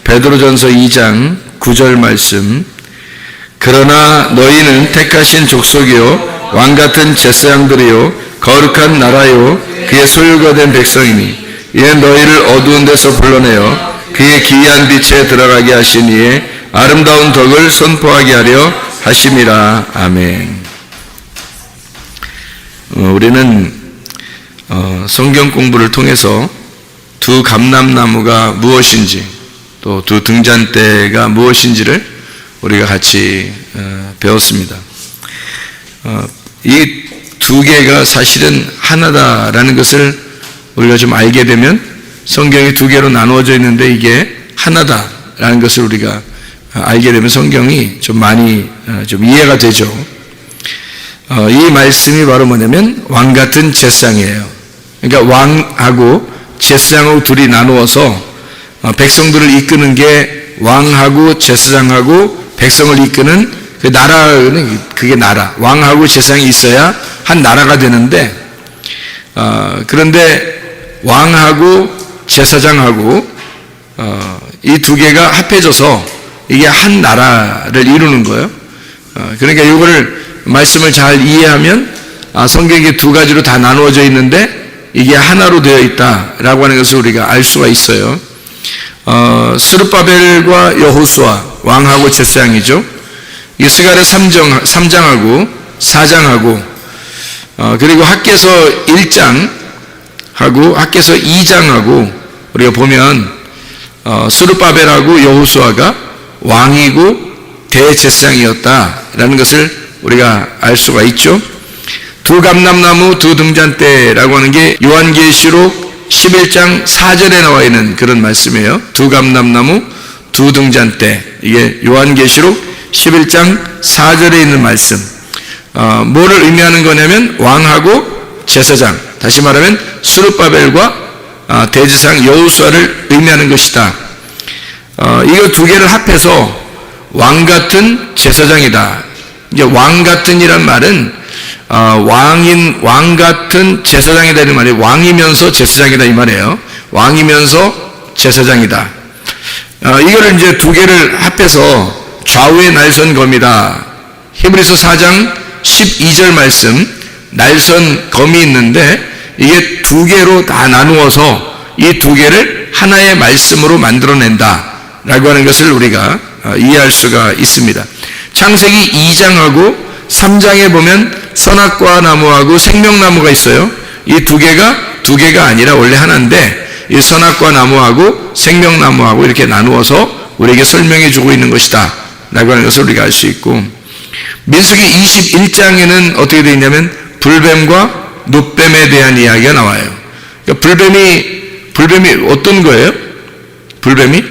베드로전서 2장 9절 말씀. 그러나 너희는 택하신 족속이요 왕같은 제사장들이요 거룩한 나라요 그의 소유가 된 백성이니 이는 너희를 어두운 데서 불러내어 그의 기이한 빛에 들어가게 하신 이의 아름다운 덕을 선포하게 하려 하심이라. 아멘. 우리는 성경 공부를 통해서 두 감람나무가 무엇인지 또 두 등잔대가 무엇인지를 우리가 같이 배웠습니다. 이 두 개가 사실은 하나다라는 것을 우리가 좀 알게 되면 성경이 두 개로 나누어져 있는데 이게 하나다라는 것을 우리가 알게 되면 성경이 좀 많이 좀 이해가 되죠. 이 말씀이 바로 뭐냐면 왕같은 제사장이에요. 그러니까 왕하고 제사장하고 둘이 나누어서 백성들을 이끄는 게 왕하고 제사장하고 백성을 이끄는 그 나라는 그게 나라. 왕하고 제사장이 있어야 한 나라가 되는데 그런데 왕하고 제사장하고 이 두 개가 합해져서 이게 한 나라를 이루는 거예요. 그러니까 이거를 말씀을 잘 이해하면 성경이 두 가지로 다 나누어져 있는데 이게 하나로 되어 있다라고 하는 것을 우리가 알 수가 있어요. 스룹바벨과 여호수아 왕하고 제사장이죠. 스가랴 3장하고 4장하고 그리고 학개서 1장하고 학개서 2장하고 우리가 보면 스룹바벨하고 여호수아가 왕이고 대제사장이었다라는 것을 우리가 알 수가 있죠. 두 감람나무 두 등잔대라고 하는 게 요한계시록 11장 4절에 나와 있는 그런 말씀이에요. 두 감람나무 두 등잔대, 이게 요한계시록 11장 4절에 있는 말씀. 뭐를 의미하는 거냐면 왕하고 제사장, 다시 말하면 스룹바벨과 대제사장 여호수아를 의미하는 것이다. 이거 두 개를 합해서 왕같은 제사장이다. 이제 왕같은이란 말은 왕같은 제사장이다 이 말이에요. 왕이면서 제사장이다 이 말이에요. 왕이면서 제사장이다. 이거를 이제 두 개를 합해서 좌우의 날선검이다. 히브리서 4장 12절 말씀, 날선검이 있는데 이게 두 개로 다 나누어서 이 두 개를 하나의 말씀으로 만들어낸다 라고 하는 것을 우리가 이해할 수가 있습니다. 창세기 2장하고 3장에 보면 선악과 나무하고 생명나무가 있어요. 이 두 개가 아니라 원래 하나인데 이 선악과 나무하고 생명나무하고 이렇게 나누어서 우리에게 설명해 주고 있는 것이다 라고 하는 것을 우리가 알 수 있고, 민수기 21장에는 어떻게 되어 있냐면 불뱀과 놋뱀에 대한 이야기가 나와요. 그러니까 불뱀이 어떤 거예요? 불뱀이?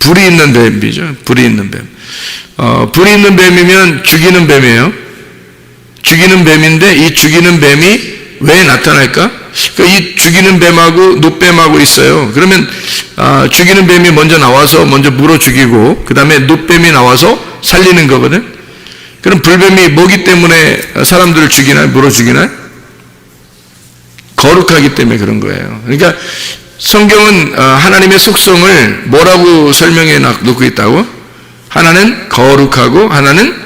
불이 있는 뱀이죠. 불이 있는 뱀. 불이 있는 뱀이면 죽이는 뱀이에요. 죽이는 뱀인데 이 죽이는 뱀이 왜 나타날까? 그러니까 이 죽이는 뱀하고 놋뱀하고 있어요. 그러면 죽이는 뱀이 먼저 나와서 먼저 물어 죽이고 그 다음에 놋뱀이 나와서 살리는 거거든. 그럼 불뱀이 뭐기 때문에 사람들을 죽이나요? 물어 죽이나요? 거룩하기 때문에 그런 거예요. 그러니까 성경은 하나님의 속성을 뭐라고 설명해 놓고 있다고? 하나는 거룩하고 하나는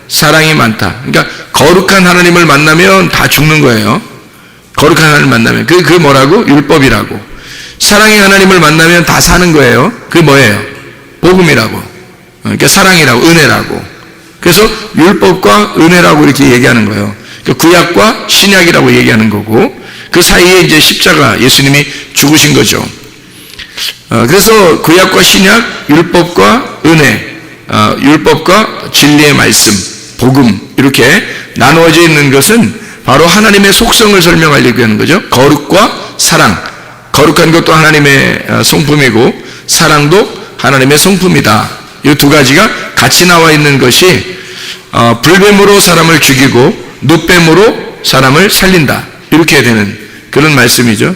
사랑이 많다. 그러니까 거룩한 하나님을 만나면 다 죽는 거예요. 거룩한 하나님을 만나면 그게 뭐라고? 율법이라고. 사랑의 하나님을 만나면 다 사는 거예요. 그게 뭐예요? 복음이라고. 그러니까 사랑이라고, 은혜라고. 그래서 율법과 은혜라고 이렇게 얘기하는 거예요. 그러니까 구약과 신약이라고 얘기하는 거고 그 사이에 이제 십자가 예수님이 죽으신 거죠. 그래서 구약과 신약, 율법과 은혜, 율법과 진리의 말씀, 복음 이렇게 나누어져 있는 것은 바로 하나님의 속성을 설명하려고 하는 거죠. 거룩과 사랑. 거룩한 것도 하나님의 성품이고 사랑도 하나님의 성품이다. 이 두 가지가 같이 나와 있는 것이 불뱀으로 사람을 죽이고 놋뱀으로 사람을 살린다. 이렇게 되는 그런 말씀이죠.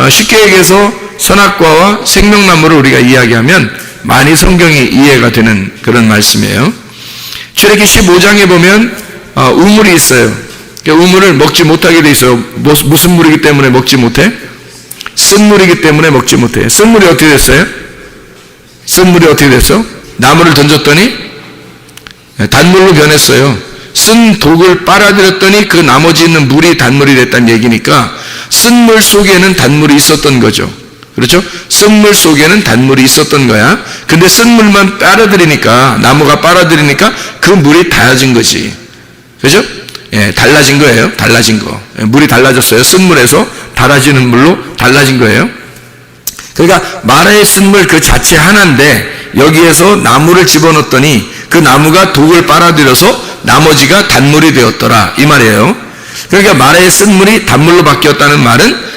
쉽게 얘기해서 선악과와 생명나무를 우리가 이야기하면 많이 성경이 이해가 되는 그런 말씀이에요. 출애굽기 15장에 보면 우물이 있어요. 우물을 먹지 못하게 돼 있어요. 무슨 물이기 때문에 먹지 못해? 쓴 물이기 때문에 먹지 못해. 쓴 물이 어떻게 됐어요? 쓴 물이 어떻게 됐어? 나무를 던졌더니 단물로 변했어요. 쓴 독을 빨아들였더니 그 나머지 있는 물이 단물이 됐다는 얘기니까 쓴 물 속에는 단물이 있었던 거죠. 그렇죠? 쓴 물 속에는 단물이 있었던 거야. 근데 쓴 물만 빨아들이니까, 나무가 빨아들이니까 그 물이 달라진 거지. 그죠? 예, 달라진 거예요. 달라진 거. 물이 달라졌어요. 쓴 물에서 달아지는 물로 달라진 거예요. 그러니까 마라의 쓴 물 그 자체 하나인데 여기에서 나무를 집어넣었더니 그 나무가 독을 빨아들여서 나머지가 단물이 되었더라, 이 말이에요. 그러니까 마라의 쓴 물이 단물로 바뀌었다는 말은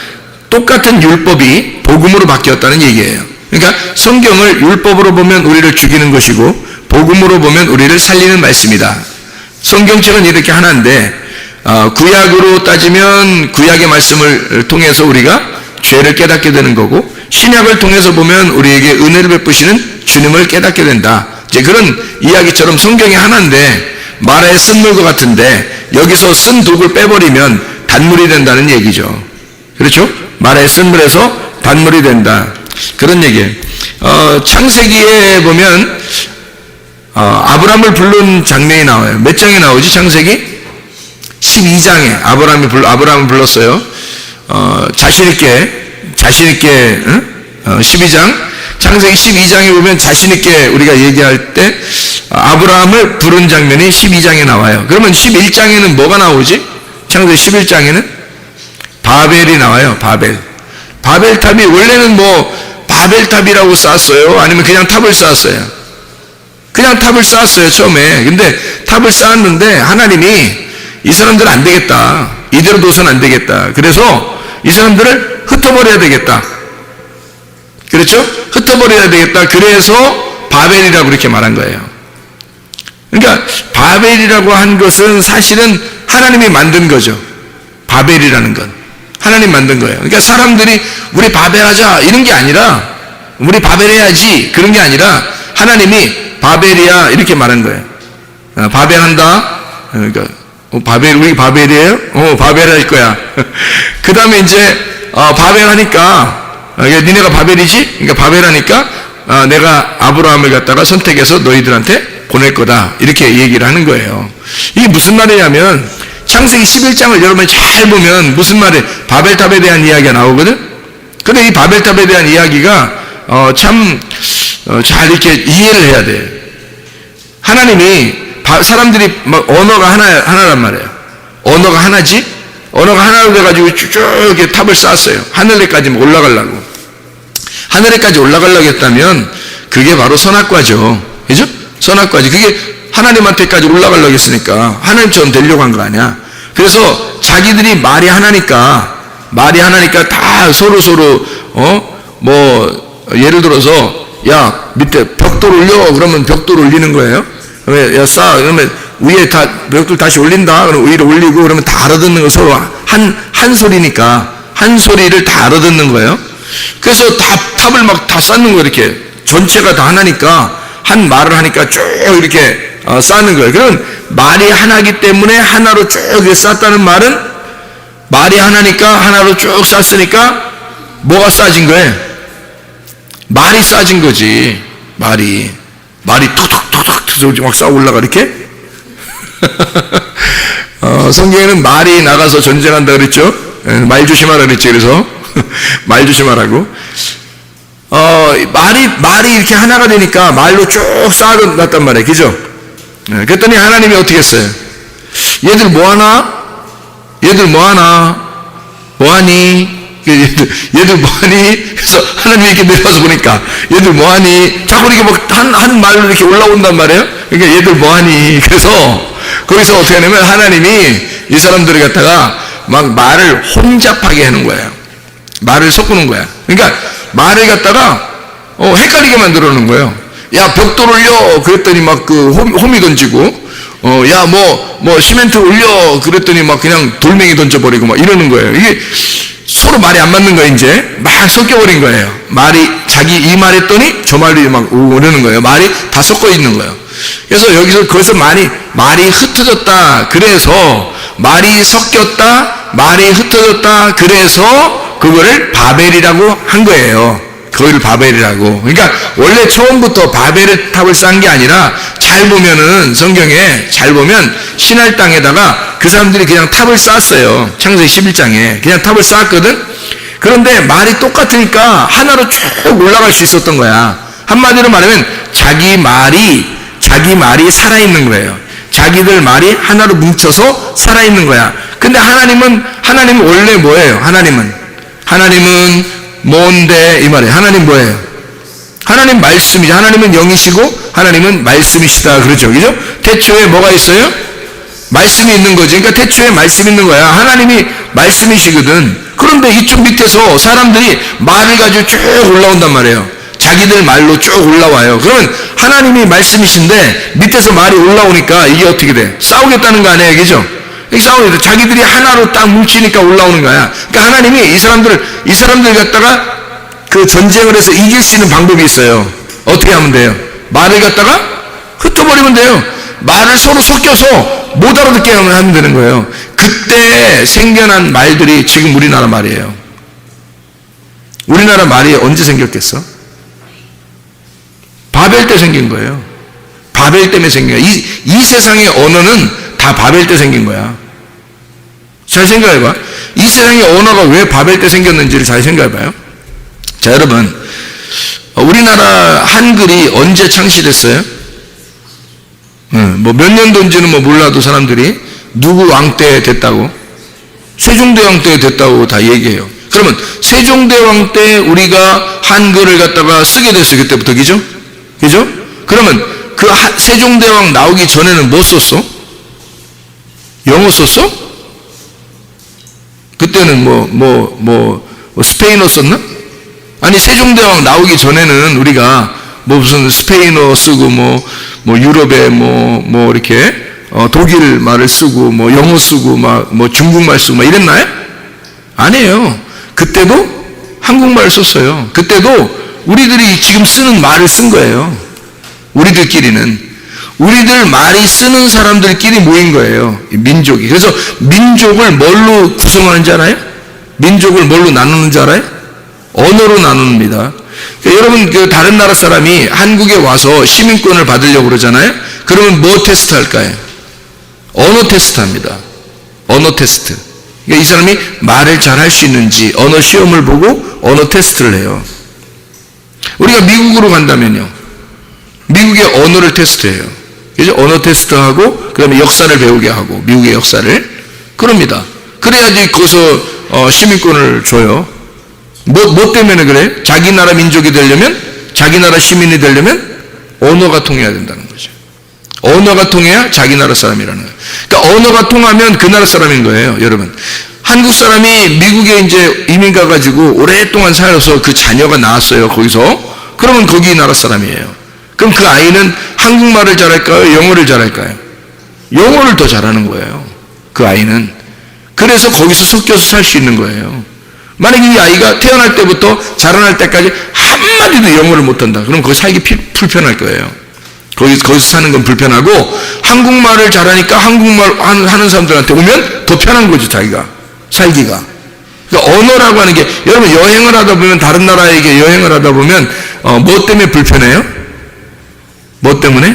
똑같은 율법이 복음으로 바뀌었다는 얘기예요. 그러니까 성경을 율법으로 보면 우리를 죽이는 것이고 복음으로 보면 우리를 살리는 말씀이다. 성경책은 이렇게 하나인데 구약으로 따지면 구약의 말씀을 통해서 우리가 죄를 깨닫게 되는 거고, 신약을 통해서 보면 우리에게 은혜를 베푸시는 주님을 깨닫게 된다. 이제 그런 이야기처럼 성경이 하나인데 마라의 쓴 물과 같은데 여기서 쓴 독을 빼버리면 단물이 된다는 얘기죠. 그렇죠? 마라의 쓴 물에서 단물이 된다, 그런 얘기예요. 창세기에 보면 아브라함을 부른 장면이 나와요. 몇 장에 나오지? 창세기 12장에 아브라함을 불렀어요. 자신있게 12장, 창세기 12장에 보면 자신있게 우리가 얘기할 때 아브라함을 부른 장면이 12장에 나와요. 그러면 11장에는 뭐가 나오지? 창세기 11장에는 바벨이 나와요. 바벨탑이 원래는 뭐 바벨탑이라고 쌓았어요? 아니면 그냥 탑을 쌓았어요? 그냥 탑을 쌓았어요, 처음에. 근데 탑을 쌓았는데 하나님이 이 사람들은 안 되겠다, 이대로 둬서는 안 되겠다, 그래서 이 사람들을 흩어버려야 되겠다. 그렇죠? 흩어버려야 되겠다. 그래서 바벨이라고 그렇게 말한 거예요. 그러니까 바벨이라고 한 것은 사실은 하나님이 만든 거죠. 바벨이라는 건 하나님 만든 거예요. 그러니까 사람들이 우리 바벨하자 이런 게 아니라, 우리 바벨해야지 그런 게 아니라 하나님이 바벨이야 이렇게 말한 거예요. 바벨한다. 그러니까 우리 바벨이에요? 바벨할 거야. 그 다음에 이제 바벨하니까 니네가 바벨이지? 그러니까 바벨하니까 내가 아브라함을 갖다가 선택해서 너희들한테 보낼 거다, 이렇게 얘기를 하는 거예요. 이게 무슨 말이냐면 창세기 11장을 여러분이 잘 보면 무슨 말이에요? 바벨탑에 대한 이야기가 나오거든. 근데 이 바벨탑에 대한 이야기가 참 잘 이렇게 이해를 해야 돼요. 하나님이 사람들이 막 언어가 하나란 말이에요. 언어가 하나지? 언어가 하나로 돼가지고 쭉 이렇게 탑을 쌓았어요. 하늘에까지 올라가려고. 하늘에까지 올라가려고 했다면 그게 바로 선악과죠. 그죠? 선악과지. 그게 하나님한테까지 올라가려고 했으니까 하나님처럼 되려고 한 거 아니야. 그래서 자기들이 말이 하나니까 다 서로 뭐 예를 들어서 야 밑에 벽돌 올려, 그러면 벽돌 올리는 거예요. 야 쌓아, 그러면 위에 다 벽돌 다시 올린다, 그럼 위로 올리고, 그러면 다 알아듣는 거, 서로 한 소리니까 한 소리를 다 알아듣는 거예요. 그래서 탑을 막 다 쌓는 거예요. 이렇게 전체가 다 하나니까 한 말을 하니까 쭉 이렇게 쌓는 거예요. 그럼 말이 하나기 때문에 하나로 쭉 이렇게 쌓았다는 말은 말이 하나니까 하나로 쭉 쌓았으니까 뭐가 쌓아진 거예요? 말이 쌓아진 거지. 말이 툭툭툭툭 막 쌓아 올라가 이렇게. 성경에는 말이 나가서 전쟁한다 그랬죠. 말 조심하라 그랬죠. 그래서 말 조심하라고. 말이 이렇게 하나가 되니까 말로 쭉 쌓아놨단 말이에요. 그죠? 그랬더니 하나님이 어떻게 했어요? 얘들 뭐하나? 뭐하니? 얘들 뭐하니? 그래서 하나님이 이렇게 내려와서 보니까 얘들 뭐하니? 자꾸 이렇게 막 한 말로 이렇게 올라온단 말이에요. 그러니까 얘들 뭐하니? 그래서 거기서 어떻게 하냐면 하나님이 이 사람들을 갖다가 막 말을 혼잡하게 하는 거예요. 말을 섞는 거야. 그러니까 말을 갖다가 헷갈리게 만들어 놓은 거예요. 야 벽돌 올려, 그랬더니 막 그 홈이 던지고, 야 뭐 시멘트 올려, 그랬더니 막 그냥 돌멩이 던져버리고 막 이러는 거예요. 이게 서로 말이 안 맞는 거예요. 이제 막 섞여버린 거예요. 말이 자기 이 말 했더니 저 말이 막 오르는 거예요. 말이 다 섞어 있는 거예요. 그래서 여기서 거기서 말이 흩어졌다, 그래서 말이 섞였다, 말이 흩어졌다, 그래서 그거를 바벨이라고 한 거예요. 거기를 바벨이라고. 그러니까 원래 처음부터 바벨의 탑을 쌓은 게 아니라 잘 보면은 성경에 잘 보면 신할 땅에다가 그 사람들이 그냥 탑을 쌓았어요. 창세기 11장에 그냥 탑을 쌓았거든. 그런데 말이 똑같으니까 하나로 쭉 올라갈 수 있었던 거야. 한마디로 말하면 자기 말이 살아있는 거예요. 자기들 말이 하나로 뭉쳐서 살아있는 거야. 근데 하나님은 원래 뭐예요? 하나님은 뭔데 이 말이에요. 하나님 뭐예요? 하나님 말씀이죠. 하나님은 영이시고 하나님은 말씀이시다 그러죠. 그죠? 태초에 뭐가 있어요? 말씀이 있는 거지. 그러니까 태초에 말씀이 있는 거야. 하나님이 말씀이시거든. 그런데 이쪽 밑에서 사람들이 말을 가지고 쭉 올라온단 말이에요. 자기들 말로 쭉 올라와요. 그러면 하나님이 말씀이신데 밑에서 말이 올라오니까 이게 어떻게 돼? 싸우겠다는 거 아니에요, 그죠? 싸우겠다. 자기들이 하나로 딱 뭉치니까 올라오는 거야. 그러니까 하나님이 이 사람들 갖다가 그 전쟁을 해서 이길 수 있는 방법이 있어요. 어떻게 하면 돼요? 말을 갖다가 흩어버리면 돼요. 말을 서로 섞여서 못 알아듣게 하면 되는 거예요. 그때 생겨난 말들이 지금 우리나라 말이에요. 우리나라 말이 언제 생겼겠어? 바벨 때 생긴 거예요. 바벨 때문에 생긴 거야. 이 세상의 언어는 다 바벨 때 생긴 거야. 잘 생각해봐. 이 세상의 언어가 왜 바벨 때 생겼는지를 잘 생각해봐요. 자, 여러분, 우리나라 한글이 언제 창시됐어요? 뭐 몇 년도인지는 뭐 몰라도 사람들이 누구 왕 때 됐다고? 세종대왕 때 됐다고 다 얘기해요. 그러면 세종대왕 때 우리가 한글을 갖다가 쓰게 됐어요. 그때부터, 그죠? 그죠? 그러면 그 세종대왕 나오기 전에는 뭐 썼어? 영어 썼어? 그때는 스페인어 썼나? 아니, 세종대왕 나오기 전에는 우리가 뭐 무슨 스페인어 쓰고 유럽에 이렇게 독일 말을 쓰고 영어 쓰고 뭐 중국말 쓰고 이랬나요? 아니에요. 그때도 한국말을 썼어요. 그때도 우리들이 지금 쓰는 말을 쓴 거예요. 우리들 말이 쓰는 사람들끼리 모인 거예요. 민족이. 그래서 민족을 뭘로 구성하는지 알아요? 민족을 뭘로 나누는지 알아요? 언어로 나눕니다. 그러니까 여러분, 다른 나라 사람이 한국에 와서 시민권을 받으려고 그러잖아요? 그러면 뭐 테스트 할까요? 언어 테스트 합니다. 언어 테스트. 그러니까 이 사람이 말을 잘 할 수 있는지 언어 시험을 보고 언어 테스트를 해요. 우리가 미국으로 간다면요. 미국의 언어를 테스트해요. 그죠? 언어 테스트하고, 그 다음에 역사를 배우게 하고, 미국의 역사를. 그럽니다. 그래야지 거기서 시민권을 줘요. 뭐 때문에 그래? 자기 나라 민족이 되려면, 자기 나라 시민이 되려면 언어가 통해야 된다는 거죠. 언어가 통해야 자기 나라 사람이라는 거예요. 그러니까 언어가 통하면 그 나라 사람인 거예요, 여러분. 한국 사람이 미국에 이제 이민 가가지고 오랫동안 살아서 그 자녀가 나왔어요, 거기서. 그러면 거기 나라 사람이에요. 그럼 그 아이는 한국말을 잘할까요? 영어를 잘할까요? 영어를 더 잘하는 거예요, 그 아이는. 그래서 거기서 섞여서 살 수 있는 거예요. 만약에 이 아이가 태어날 때부터 자라날 때까지 한마디도 영어를 못한다. 그럼 거기 살기 불편할 거예요. 거기서 사는 건 불편하고, 한국말을 잘하니까 한국말 하는 사람들한테 오면 더 편한 거죠, 자기가. 살기가. 그러니까 언어라고 하는 게, 여러분 여행을 하다 보면, 다른 나라에게 여행을 하다 보면, 뭐 때문에 불편해요? 뭐 때문에?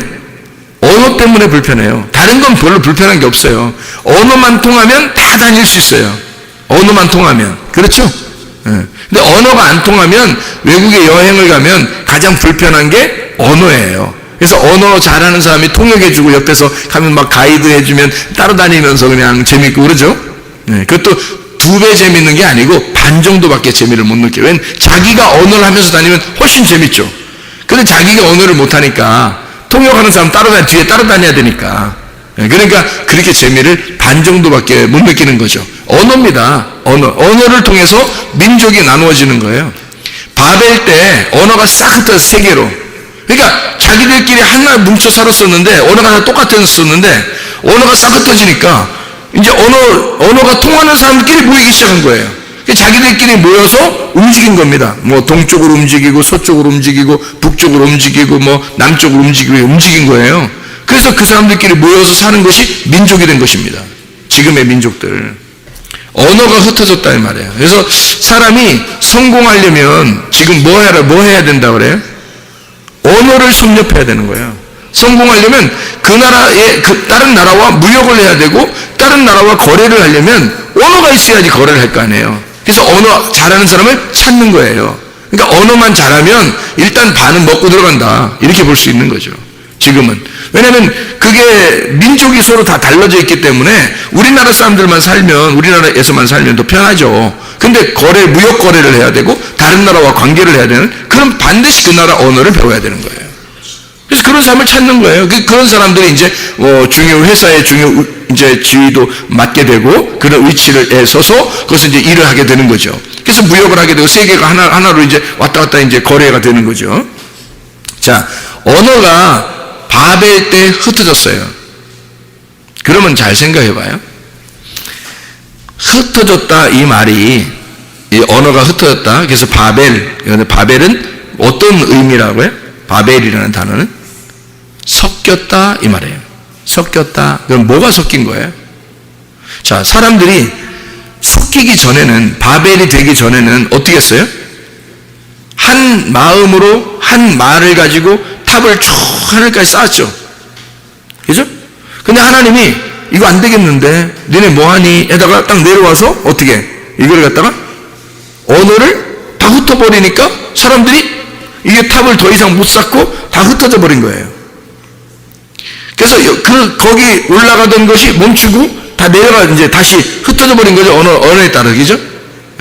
언어 때문에 불편해요. 다른 건 별로 불편한 게 없어요. 언어만 통하면 다 다닐 수 있어요. 언어만 통하면. 그렇죠? 근데 언어가 안 통하면 외국에 여행을 가면 가장 불편한 게 언어예요. 그래서 언어 잘하는 사람이 통역해주고 옆에서 가면 막 가이드 해주면 따라다니면서 그냥 재밌고 그러죠? 그것도 2배 재밌는 게 아니고 반 정도밖에 재미를 못 느껴요. 왜냐면 자기가 언어를 하면서 다니면 훨씬 재밌죠. 근데 자기가 언어를 못하니까 통역하는 사람 뒤에 따라다녀야 되니까. 그러니까 그렇게 재미를 반 정도밖에 못 느끼는 거죠. 언어입니다. 언어를 통해서 민족이 나누어지는 거예요. 바벨 때 언어가 싹 흩어져 세 개로. 그러니까 자기들끼리 하나 뭉쳐 살았었는데 언어가 다 똑같았었는데 언어가 싹 흩어지니까 이제 언어가 통하는 사람들끼리 모이기 시작한 거예요. 자기들끼리 모여서 움직인 겁니다. 뭐 동쪽으로 움직이고 서쪽으로 움직이고 북쪽으로 움직이고 뭐 남쪽으로 움직인 거예요. 그래서 그 사람들끼리 모여서 사는 것이 민족이 된 것입니다. 지금의 민족들. 언어가 흩어졌다 이 말이에요. 그래서 사람이 성공하려면 지금 뭐 해야 된다 그래요? 언어를 섭렵해야 되는 거예요. 성공하려면 그 나라의 다른 나라와 무역을 해야 되고 다른 나라와 거래를 하려면 언어가 있어야지 거래를 할 거 아니에요. 그래서 언어 잘하는 사람을 찾는 거예요. 그러니까 언어만 잘하면 일단 반은 먹고 들어간다 이렇게 볼 수 있는 거죠. 지금은. 왜냐하면 그게 민족이 서로 다 달라져 있기 때문에 우리나라 사람들만 살면, 우리나라에서만 살면 더 편하죠. 근데 무역 거래를 해야 되고 다른 나라와 관계를 해야 되는, 그럼 반드시 그 나라 언어를 배워야 되는 거예요. 그래서 그런 사람을 찾는 거예요. 그런 사람들이 이제 회사의 중요 이제 지위도 맡게 되고 그런 위치를 서서 거기서 이제 일을 하게 되는 거죠. 그래서 무역을 하게 되고 세계가 하나로 이제 왔다 갔다 이제 거래가 되는 거죠. 자, 언어가 바벨 때 흩어졌어요. 그러면 잘 생각해 봐요. 흩어졌다 이 말이, 이 언어가 흩어졌다. 그래서 바벨은 어떤 의미라고요? 바벨이라는 단어는 섞였다 이 말이에요. 섞였다. 그럼 뭐가 섞인 거예요? 자, 사람들이 섞이기 전에는, 바벨이 되기 전에는 어떻게 했어요? 한 마음으로 한 말을 가지고 탑을 쭉 하늘까지 쌓았죠. 그죠? 근데 하나님이 이거 안 되겠는데 너네 뭐하니? 에다가 딱 내려와서 어떻게 이걸 갖다가 언어를 다 흩어버리니까 사람들이 이게 탑을 더 이상 못 쌓고 다 흩어져 버린 거예요. 그래서 거기 올라가던 것이 멈추고 다 내려가 이제 다시 흩어져 버린 거죠. 언어에 따라. 그죠?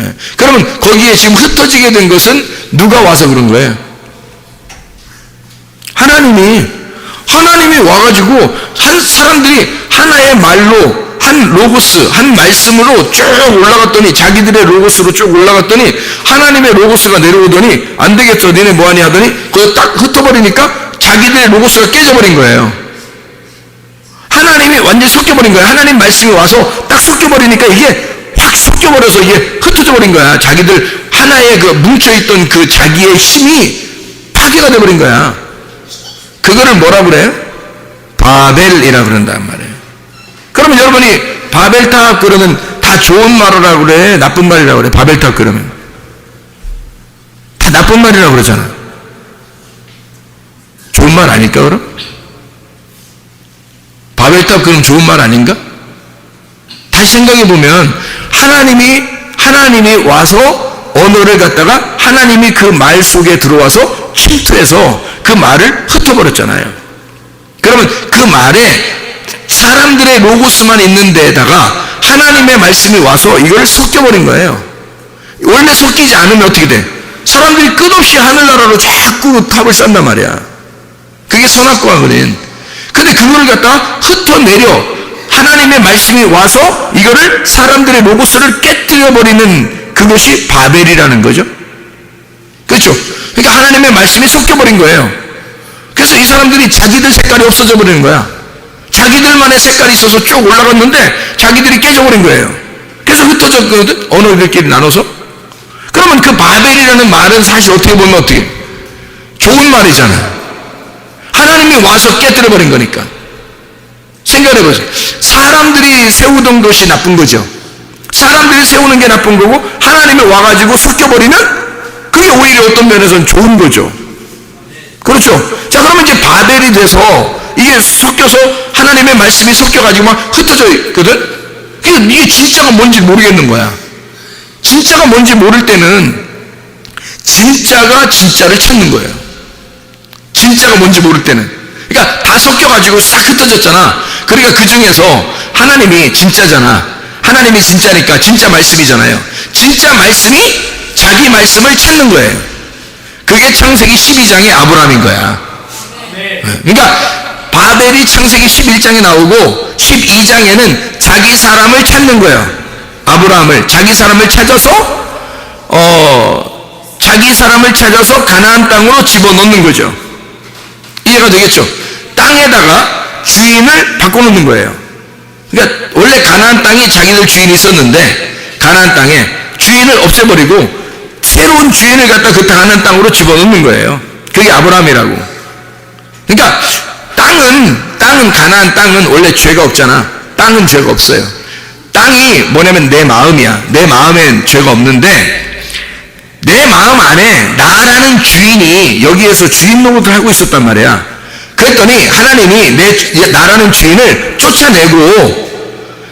예. 그러면 거기에 지금 흩어지게 된 것은 누가 와서 그런 거예요? 하나님이 와가지고 사람들이 하나의 말로, 한 로고스, 한 말씀으로 쭉 올라갔더니, 자기들의 로고스로 쭉 올라갔더니 하나님의 로고스가 내려오더니 안 되겠어 니네 뭐하니 하더니 그거 딱 흩어버리니까 자기들의 로고스가 깨져버린 거예요. 하나님이 완전히 섞여버린 거예요. 하나님 말씀이 와서 딱 섞여버리니까 이게 확 섞여버려서 이게 흩어져 버린 거야. 자기들 하나의 그 뭉쳐있던 그 자기의 힘이 파괴가 돼버린 거야. 그거를 뭐라 그래요? 바벨이라 그런단 말이에요. 그러면 여러분이 바벨탑 그러면 다 좋은 말이라 그래? 나쁜 말이라 그래? 바벨탑 그러면 다 나쁜 말이라 그러잖아. 좋은 말 아닐까 그럼? 바벨탑 그럼 좋은 말 아닌가? 다시 생각해 보면 하나님이 와서 언어를 갖다가 하나님이 그 말 속에 들어와서 침투해서 그 말을 흩어버렸잖아요. 그러면 그 말에 사람들의 로고스만 있는 데에다가 하나님의 말씀이 와서 이걸 섞여버린 거예요. 원래 섞이지 않으면 어떻게 돼? 사람들이 끝없이 하늘나라로 자꾸 탑을 쌓는단 말이야. 그게 선악과거든. 근데 그거를 갖다가 흩어내려 하나님의 말씀이 와서 이거를 사람들의 로고스를 깨뜨려버리는 그것이 바벨이라는 거죠. 그렇죠? 그러니까 하나님의 말씀이 섞여버린 거예요. 그래서 이 사람들이 자기들 색깔이 없어져 버리는 거야. 자기들만의 색깔이 있어서 쭉 올라갔는데 자기들이 깨져버린 거예요. 그래서 흩어졌거든, 언어들끼리 나눠서. 그러면 그 바벨이라는 말은 사실 어떻게 보면 어떻게 좋은 말이잖아. 하나님이 와서 깨뜨려버린 거니까. 생각해보세요. 사람들이 세우던 것이 나쁜 거죠. 사람들이 세우는 게 나쁜 거고 하나님이 와가지고 섞여버리면 그게 오히려 어떤 면에서는 좋은 거죠. 그렇죠? 자, 그러면 이제 바벨이 돼서 이게 섞여서 하나님의 말씀이 섞여가지고 막 흩어져 있거든? 그러니까 이게 진짜가 뭔지 모르겠는 거야. 진짜가 뭔지 모를 때는 진짜가 진짜를 찾는 거예요. 진짜가 뭔지 모를 때는. 그러니까 다 섞여가지고 싹 흩어졌잖아. 그러니까 그 중에서 하나님이 진짜잖아. 하나님이 진짜니까 진짜 말씀이잖아요. 진짜 말씀이 자기 말씀을 찾는 거예요. 그게 창세기 12장의 아브라함인 거야. 그러니까 바벨이 창세기 11장에 나오고 12장에는 자기 사람을 찾는 거예요. 아브라함을, 자기 사람을 찾아서 가나안 땅으로 집어넣는 거죠. 이해가 되겠죠? 땅에다가 주인을 바꿔놓는 거예요. 그러니까 원래 가나안 땅에 자기들 주인이 있었는데 가나안 땅에 주인을 없애버리고 새로운 주인을 갖다 그 가나안 땅으로 집어넣는 거예요. 그게 아브라함이라고. 그러니까 땅은 가나안 땅은 원래 죄가 없잖아. 땅은 죄가 없어요. 땅이 뭐냐면 내 마음이야. 내 마음엔 죄가 없는데 내 마음 안에 나라는 주인이 여기에서 주인 노릇을 하고 있었단 말이야. 그랬더니 하나님이 나라는 주인을 쫓아내고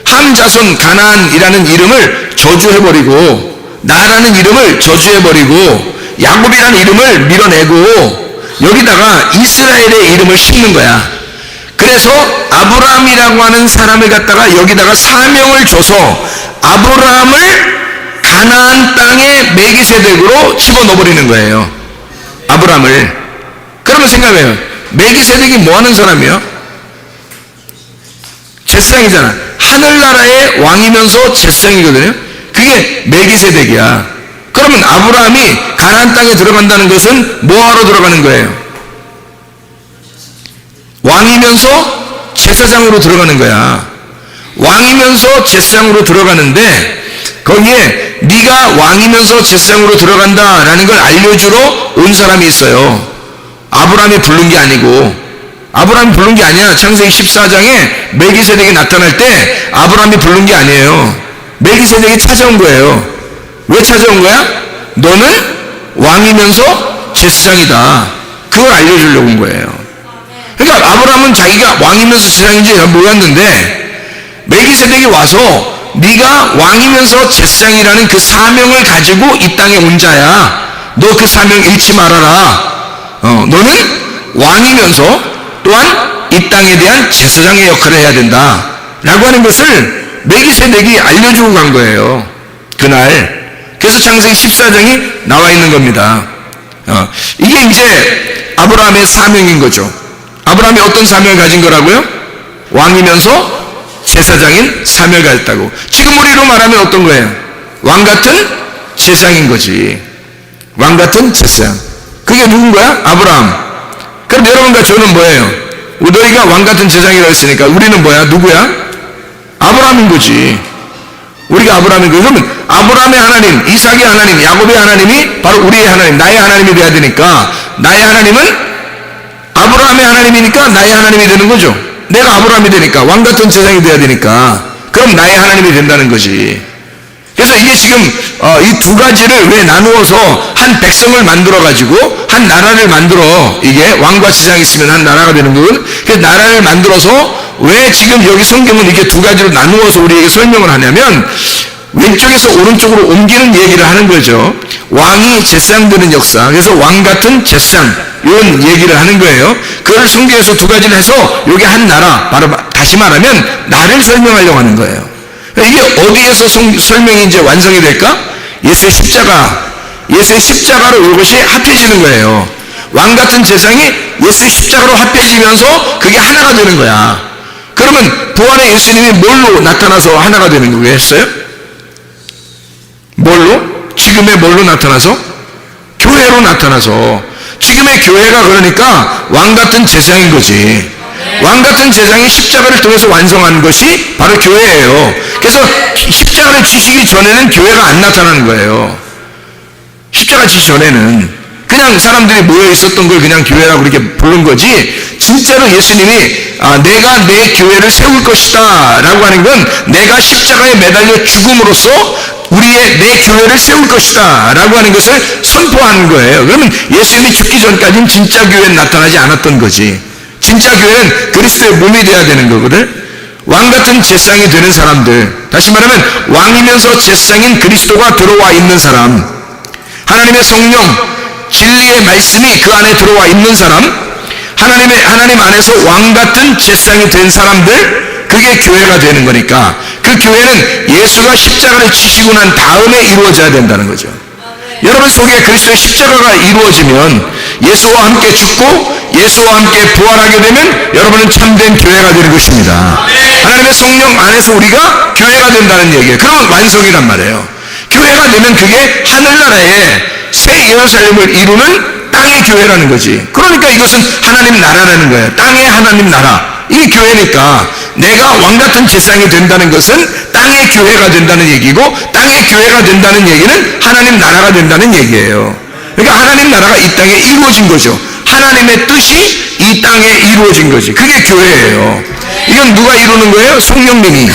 함 자손 가나안이라는 이름을 저주해버리고 나라는 이름을 저주해버리고 야곱이라는 이름을 밀어내고 여기다가 이스라엘의 이름을 심는 거야. 그래서 아브라함이라고 하는 사람을 갖다가 여기다가 사명을 줘서 아브라함을 가나안 땅의 멜기세덱으로 집어넣어버리는 거예요. 아브라함을. 그러면 생각해요. 멜기세덱이 뭐 하는 사람이야? 제사장이잖아. 하늘나라의 왕이면서 제사장이거든요. 그게 멜기세덱이야. 그러면 아브라함이 가나안 땅에 들어간다는 것은 뭐하러 들어가는 거예요? 왕이면서 제사장으로 들어가는 거야. 왕이면서 제사장으로 들어가는데 거기에 네가 왕이면서 제사장으로 들어간다라는 걸 알려주러 온 사람이 있어요. 아브라함이 부른 게 아니고, 아브라함이 부른 게 아니야. 창세기 14장에 멜기세덱이 나타날 때 아브라함이 부른 게 아니에요. 멜기세덱이 찾아온 거예요. 왜 찾아온 거야? 너는 왕이면서 제사장이다. 그걸 알려주려고 온 거예요. 그러니까 아브라함은 자기가 왕이면서 제사장인지 잘 몰랐는데 메기세덱이 와서 네가 왕이면서 제사장이라는 그 사명을 가지고 이 땅에 온 자야. 너 그 사명 잃지 말아라. 너는 왕이면서 또한 이 땅에 대한 제사장의 역할을 해야 된다 라고 하는 것을 메기세덱이 알려주고 간 거예요. 그날. 그래서 창세기 14장이 나와 있는 겁니다. 이게 이제 아브라함의 사명인 거죠. 아브라함이 어떤 사명을 가진 거라고요? 왕이면서 제사장인 사명을 가졌다고. 지금 우리로 말하면 어떤 거예요? 왕 같은 제사장인 거지. 왕 같은 제사장. 그게 누군 거야? 아브라함. 그럼 여러분과 저는 뭐예요? 너희가 왕 같은 제사장이라고 했으니까 우리는 뭐야? 누구야? 아브라함인 거지. 우리가 아브라함인 거예요. 그러면 아브라함의 하나님, 이삭의 하나님, 야곱의 하나님이 바로 우리의 하나님, 나의 하나님이 돼야 되니까 나의 하나님은 아브라함의 하나님이니까 나의 하나님이 되는 거죠. 내가 아브라함이 되니까 왕 같은 제사장이 돼야 되니까 그럼 나의 하나님이 된다는 거지. 그래서 이게 지금 이 두 가지를 왜 나누어서 한 백성을 만들어 가지고 한 나라를 만들어, 이게 왕과 제사장이 있으면 한 나라가 되는 거거든. 그래서 나라를 만들어서 왜 지금 여기 성경은 이렇게 두 가지로 나누어서 우리에게 설명을 하냐면 왼쪽에서 오른쪽으로 옮기는 얘기를 하는 거죠. 왕이 제사장 되는 역사. 그래서 왕 같은 제사장 이런 얘기를 하는 거예요. 그걸 성경에서 두 가지를 해서 여기 한 나라, 바로 다시 말하면 나를 설명하려고 하는 거예요. 이게 어디에서 설명이 이제 완성이 될까? 예수의 십자가. 예수의 십자가로 이것이 합해지는 거예요. 왕 같은 제사장이 예수의 십자가로 합해지면서 그게 하나가 되는 거야. 그러면 부활의 예수님이 뭘로 나타나서 하나가 되는 거겠어요? 뭘로? 지금의 뭘로 나타나서? 교회로 나타나서. 지금의 교회가 그러니까 왕 같은 제사장인 거지. 왕 같은 제사장이 십자가를 통해서 완성하는 것이 바로 교회예요. 그래서 십자가를 지시기 전에는 교회가 안 나타나는 거예요. 십자가 지시 전에는 그냥 사람들이 모여 있었던 걸 그냥 교회라고 그렇게 부른 거지, 진짜로 예수님이 내가 내 교회를 세울 것이다 라고 하는 건 내가 십자가에 매달려 죽음으로써 내 교회를 세울 것이다 라고 하는 것을 선포하는 거예요. 그러면 예수님이 죽기 전까지는 진짜 교회는 나타나지 않았던 거지. 진짜 교회는 그리스도의 몸이 되어야 되는 거거든. 왕 같은 제사장이 되는 사람들, 다시 말하면 왕이면서 제사장인 그리스도가 들어와 있는 사람, 하나님의 성령 진리의 말씀이 그 안에 들어와 있는 사람, 하나님 안에서 왕 같은 제사장이 된 사람들, 그게 교회가 되는 거니까 그 교회는 예수가 십자가를 지시고 난 다음에 이루어져야 된다는 거죠. 여러분 속에 그리스도의 십자가가 이루어지면 예수와 함께 죽고 예수와 함께 부활하게 되면 여러분은 참된 교회가 되는 것입니다. 하나님의 성령 안에서 우리가 교회가 된다는 얘기예요. 그러면 완성이란 말이에요. 교회가 되면 그게 하늘나라의 새 예루살렘을 이루는 땅의 교회라는 거지. 그러니까 이것은 하나님 나라라는 거예요. 땅의 하나님 나라. 이게 교회니까 내가 왕같은 제사장이 된다는 것은 땅의 교회가 된다는 얘기고, 땅의 교회가 된다는 얘기는 하나님 나라가 된다는 얘기예요. 그러니까 하나님 나라가 이 땅에 이루어진 거죠. 하나님의 뜻이 이 땅에 이루어진 거지. 그게 교회예요. 이건 누가 이루는 거예요? 성령님이.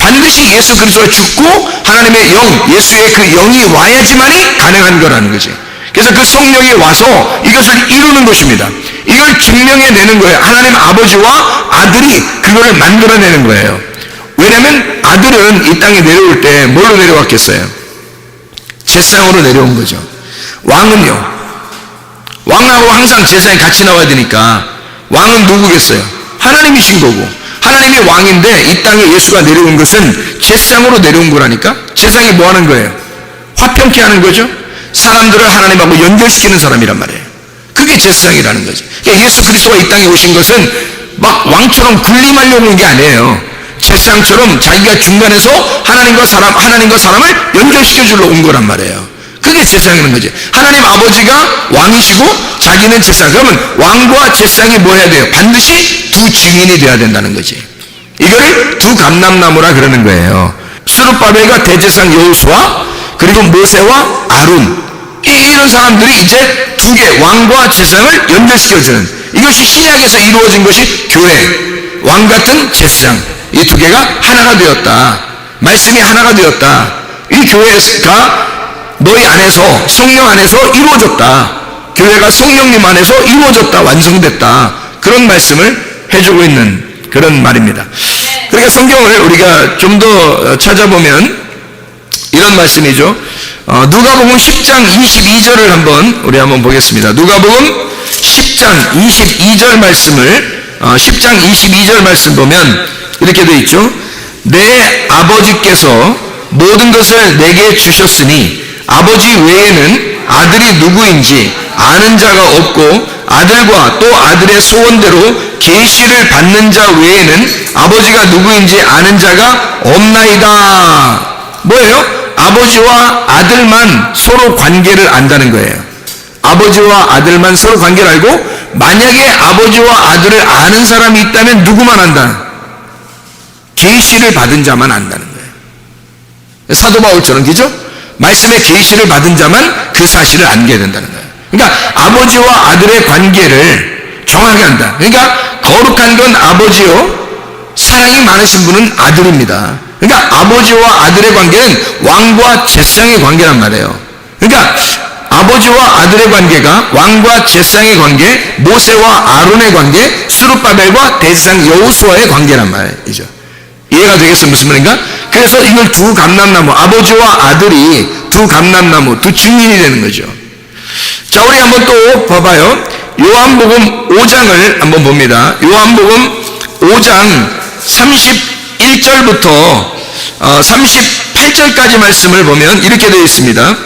반드시 예수 그리스도가 죽고 하나님의 영, 예수의 그 영이 와야지만이 가능한 거라는 거지. 그래서 그 성령이 와서 이것을 이루는 것입니다. 이걸 증명해내는 거예요. 하나님 아버지와 아들이 그거를 만들어내는 거예요. 왜냐하면 아들은 이 땅에 내려올 때 뭘로 내려왔겠어요? 제사장으로 내려온 거죠. 왕은요, 왕하고 항상 제사장이 같이 나와야 되니까 왕은 누구겠어요? 하나님이신 거고, 하나님이 왕인데 이 땅에 예수가 내려온 것은 제사장으로 내려온 거라니까. 제사장이 뭐 하는 거예요? 화평케 하는 거죠. 사람들을 하나님하고 연결시키는 사람이란 말이에요. 그게 제사장이라는 거지. 그러니까 예수 그리스도가 이 땅에 오신 것은 막 왕처럼 군림하려고 온 게 아니에요. 제사장처럼 자기가 중간에서 하나님과 사람을 연결시켜주러 온 거란 말이에요. 그게 제사장이라는 거지. 하나님 아버지가 왕이시고 자기는 제사장. 그러면 왕과 제사장이 뭐 해야 돼요? 반드시 두 증인이 돼야 된다는 거지. 이거를 두 감람나무라 그러는 거예요. 스룹바벨과 대제사장 여호수아, 그리고 모세와 아론, 이런 사람들이 이제 두 개, 왕과 제사장을 연결시켜주는, 이것이 신약에서 이루어진 것이 교회, 왕 같은 제사장, 이 두 개가 하나가 되었다. 말씀이 하나가 되었다. 이 교회가 너희 안에서, 성령 안에서 이루어졌다. 교회가 성령님 안에서 이루어졌다, 완성됐다. 그런 말씀을 해주고 있는 그런 말입니다. 그러니까 성경을 우리가 좀 더 찾아보면 이런 말씀이죠. 누가복음 10장 22절을 우리 한번 보겠습니다. 누가복음 10장 22절 말씀을 10장 22절 말씀 보면 이렇게 되어 있죠. 내 아버지께서 모든 것을 내게 주셨으니 아버지 외에는 아들이 누구인지 아는 자가 없고 아들과 또 아들의 소원대로 계시를 받는 자 외에는 아버지가 누구인지 아는 자가 없나이다. 뭐예요? 아버지와 아들만 서로 관계를 안다는 거예요. 아버지와 아들만 서로 관계를 알고, 만약에 아버지와 아들을 아는 사람이 있다면 누구만 안다? 계시를 받은 자만 안다는 거예요. 사도 바울처럼, 그죠? 말씀의 계시를 받은 자만 그 사실을 알게 된다는 거예요. 그러니까 아버지와 아들의 관계를 정확하게 안다. 그러니까 거룩한 건 아버지요, 사랑이 많으신 분은 아들입니다. 그러니까 아버지와 아들의 관계는 왕과 제사장의 관계란 말이에요. 그러니까 아버지와 아들의 관계가 왕과 제사장의 관계, 모세와 아론의 관계, 스룹바벨과 대제사장 여호수아의 관계란 말이죠. 이해가 되겠어요? 무슨 말인가? 그래서 이걸 두 감람나무, 아버지와 아들이 두 감람나무, 두 증인이 되는 거죠. 자, 우리 한번 또 봐봐요. 요한복음 5장을 한번 봅니다. 요한복음 5장 31절부터 38절까지 말씀을 보면 이렇게 되어 있습니다.